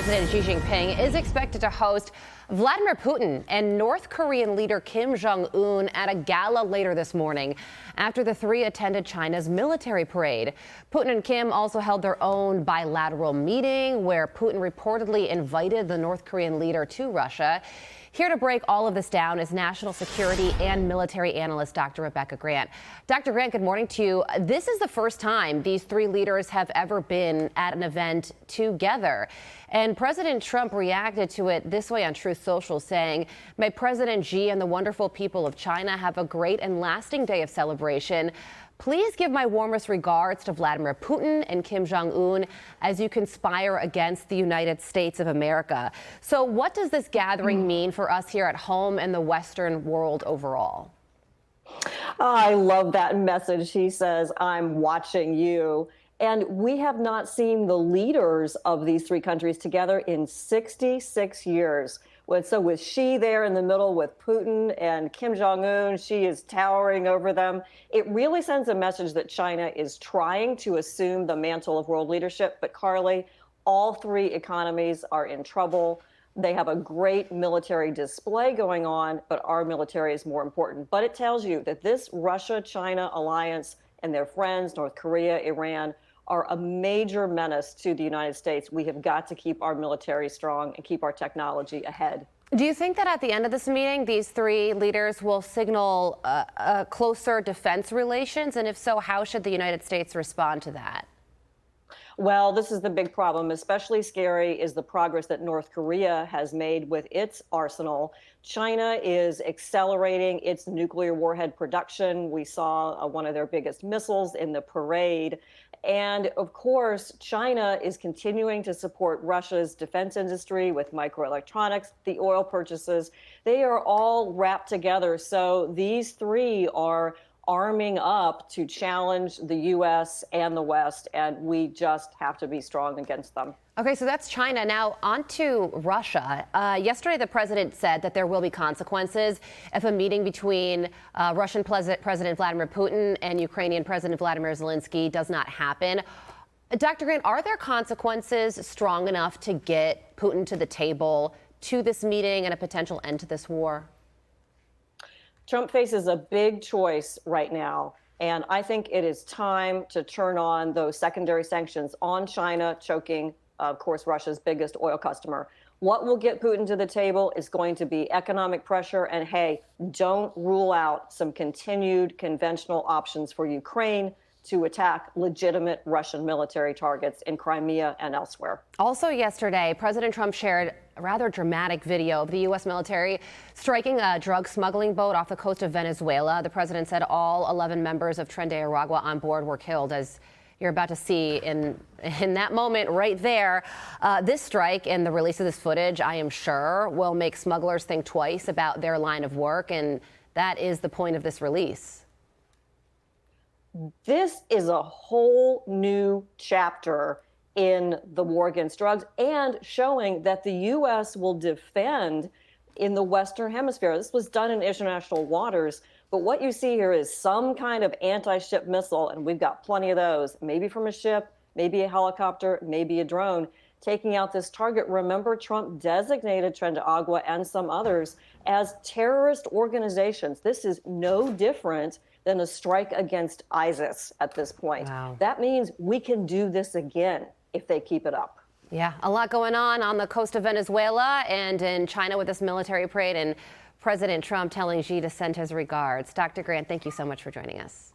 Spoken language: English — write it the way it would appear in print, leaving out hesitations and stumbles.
President Xi Jinping is expected to host Vladimir Putin and North Korean leader Kim Jong-un at a gala later this morning after the three attended China's military parade. Putin and Kim also held their own bilateral meeting where Putin reportedly invited the North Korean leader to Russia. Here to break all of this down is national security and military analyst Dr. Rebecca Grant. Dr. Grant, good morning to you. This is the first time these three leaders have ever been at an event together. And President Trump reacted to it this way on Truth Social, saying, "May President Xi and the wonderful people of China have a great and lasting day of celebration. Please give my warmest regards to Vladimir Putin and Kim Jong-un as you conspire against the United States of America." So what does this gathering mean for us here at home and the Western world overall? I love that message. He says, "I'm watching you." And we have not seen the leaders of these three countries together in 66 years. So with Xi there in the middle with Putin and Kim Jong-un, Xi is towering over them. It really sends a message that China is trying to assume the mantle of world leadership. But Carly, all three economies are in trouble. They have a great military display going on, but our military is more important. But it tells you that this Russia-China alliance and their friends, North Korea, Iran, are a major menace to the United States. We have got to keep our military strong and keep our technology ahead. Do you think that at the end of this meeting, these three leaders will signal closer defense relations? And if so, how should the United States respond to that? Well, this is the big problem. Especially scary is the progress that North Korea has made with its arsenal. China is accelerating its nuclear warhead production. We saw one of their biggest missiles in the parade. And of course, China is continuing to support Russia's defense industry with microelectronics, the oil purchases. They are all wrapped together. So these three are arming up to challenge the U.S. and the West, and we just have to be strong against them. Okay, so that's China. Now on to Russia. Yesterday, the president said that there will be consequences if a meeting between Russian President Vladimir Putin and Ukrainian President Vladimir Zelensky does not happen. Dr. Grant, are there consequences strong enough to get Putin to the table to this meeting and a potential end to this war? Trump faces a big choice right now, and I think it is time to turn on those secondary sanctions on China, choking, of course, Russia's biggest oil customer. What will get Putin to the table is going to be economic pressure, and hey, don't rule out some continued conventional options for Ukraine to attack legitimate Russian military targets in Crimea and elsewhere. Also yesterday, President Trump shared a rather dramatic video of the U.S. military striking a drug smuggling boat off the coast of Venezuela. The president said all 11 members of Tren de Aragua on board were killed, as you're about to see in that moment right there. This strike and the release of this footage, I am sure, will make smugglers think twice about their line of work, and that is the point of this release. This is a whole new chapter in the war against drugs and showing that the U.S. will defend in the Western Hemisphere. This was done in international waters, but what you see here is some kind of anti-ship missile, and we've got plenty of those, maybe from a ship, maybe a helicopter, maybe a drone, taking out this target. Remember, Trump designated Tren de Agua and some others as terrorist organizations. This is no different than a strike against ISIS at this point. Wow. That means we can do this again if they keep it up. Yeah, a lot going on the coast of Venezuela and in China with this military parade, and President Trump telling Xi to send his regards. Dr. Grant, thank you so much for joining us.